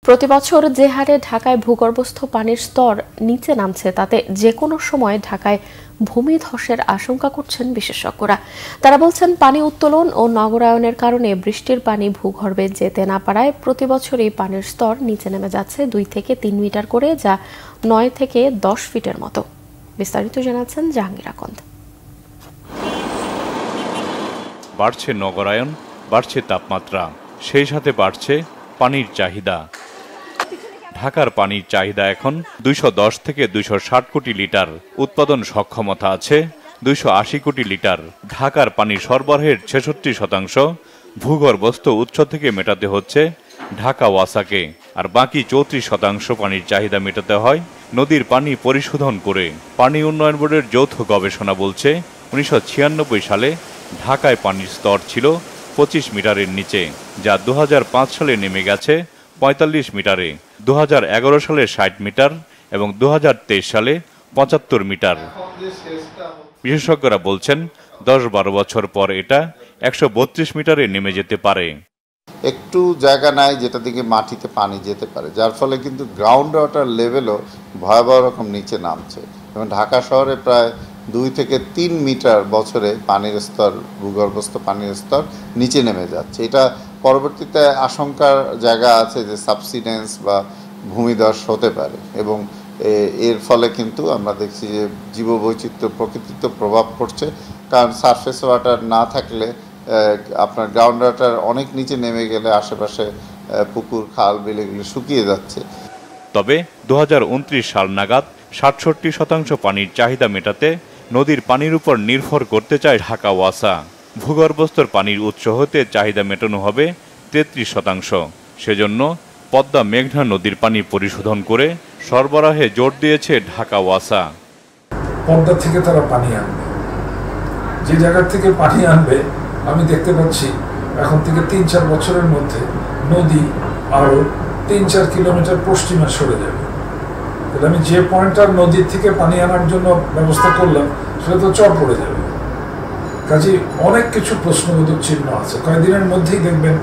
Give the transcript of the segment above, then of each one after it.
প্রতিবছর যে হারে ঢাকায় ভূগর্ভস্থ পানির স্তর নিচে নামছে তাতে যে কোনো সময় ঢাকায় ভূমিধসের আশঙ্কা করছেন বিশেষজ্ঞরা। তারা বলছেন, পানি উত্তোলন ও নগরায়নের কারণে বৃষ্টির পানি ভূগর্ভে যেতে না পারায় প্রতিবছরই পানির স্তর নিচে নেমে যাচ্ছে 2 থেকে 3 মিটার করে, যা 9 থেকে 10 ফিটের মতো। বিস্তারিত জানাচ্ছেন জাহাঙ্গীর আকন্দ। বাড়ছে নগরায়ন, বাড়ছে তাপমাত্রা, সেই সাথে বাড়ছে পানির চাহিদা। ঢাকার পানির চাহিদা এখন 210 থেকে 260 কোটি লিটার, উৎপাদন সক্ষমতা আছে 280 কোটি লিটার। ঢাকার পানির সরবরাহের 66% ভূগর্ভস্থ উৎস থেকে মেটাতে হচ্ছে ঢাকা ওয়াসাকে, আর বাকি 34% পানির চাহিদা মেটাতে হয় নদীর পানি পরিশোধন করে। পানি উন্নয়ন বোর্ডের যৌথ গবেষণা বলছে, 1996 সালে ঢাকায় পানির স্তর ছিল 25 মিটারের নিচে, যা 2005 সালে নেমে গেছে 45 মিটারে, 2011 সালে 60 মিটার এবং 2023 সালে 75 মিটার। বিশেষজ্ঞরা বলছেন, 10-12 বছর পর এটা 132 মিটারে নেমে যেতে পারে। একটু জায়গা নাই যেটা থেকে মাটিতে পানি যেতে পারে, যার ফলে কিন্তু গ্রাউন্ড ওয়াটার লেভেলও ভয়াবহ রকম নিচে নামছে এবং ঢাকা শহরে প্রায় 2 থেকে 3 মিটার বছরে পানির স্তর, ভূগর্ভস্থ পানির স্তর নিচে নেমে যাচ্ছে। এটা পরবর্তীতে আশঙ্কার জায়গা আছে যে সাবসিডেন্স বা ভূমিধস হতে পারে এবং এর ফলে কিন্তু আমরা দেখছি যে জীববৈচিত্র্য, প্রকৃতিতে প্রভাব পড়ছে। কারণ সারফেস ওয়াটার না থাকলে আপনার গ্রাউন্ড ওয়াটার অনেক নিচে নেমে গেলে আশেপাশে পুকুর, খাল, বিল এগুলো শুকিয়ে যাচ্ছে। তবে 2029 সাল নাগাদ 67% পানির চাহিদা মেটাতে নদীর পানির উপর নির্ভর করতে চায় ঢাকা ওয়াসা। ভূগর্ভস্থ পানির উৎস হতে চাহিদা মেটানো হবে 33%। সেজন্য পদ্মা মেঘনা নদীর পানি পরিশোধন করে সরবরাহে জোর দিয়েছে ঢাকা ওয়াসা। পদ্মা থেকে তারা পানি আনবে, যে জায়গা থেকে পানি আনবে আমি দেখতে পাচ্ছি এখন থেকে 3-4 বছরের মধ্যে নদী আরো 3-4 কিলোমিটার পশ্চিমে সরে যাবে। তাহলে আমি যে পয়েন্টটার নদীর থেকে পানি আনার জন্য ব্যবস্থা করলাম সেটা তো চর পড়ে যাবে। কাজে অনেক কিছু প্রশ্নবোধক চিহ্ন আছে। কয়েকদিনের মধ্যেই দেখবেন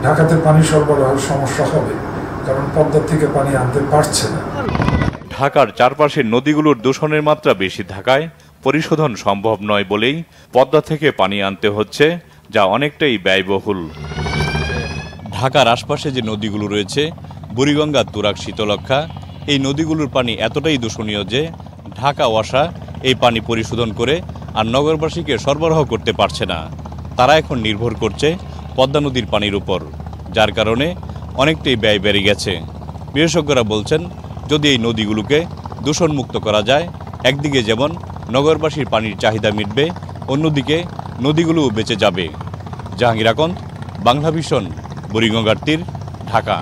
ঢাকাতে পানি সরবরাহের সমস্যা হবে, কারণ পদ্মা থেকে পানি আনতে পারছে না। ঢাকার চারপাশের নদীগুলোর দূষণের মাত্রা বেশি থাকায় পরিশোধন সম্ভব নয় বলেই পদ্মা থেকে পানি আনতে হচ্ছে, যা অনেকটাই ব্যয়বহুল। ঢাকার আশপাশে যে নদীগুলো রয়েছে, বুড়িগঙ্গা, তুরাগ, শীতলক্ষ্যা, এই নদীগুলোর পানি এতটাই দূষণীয় যে ঢাকা ওয়াসা এই পানি পরিশোধন করে আর নগরবাসীকে সরবরাহ করতে পারছে না। তারা এখন নির্ভর করছে পদ্মা নদীর পানির উপর, যার কারণে অনেকটাই ব্যয় বেড়ে গেছে। বিশেষজ্ঞরা বলছেন, যদি এই নদীগুলোকে দূষণমুক্ত করা যায়, একদিকে যেমন নগরবাসীর পানির চাহিদা মিটবে, অন্যদিকে নদীগুলোও বেঁচে যাবে। জাহাঙ্গীর আকন্দ, বাংলা ভিশন, বুড়িগঙ্গার তীর, ঢাকা।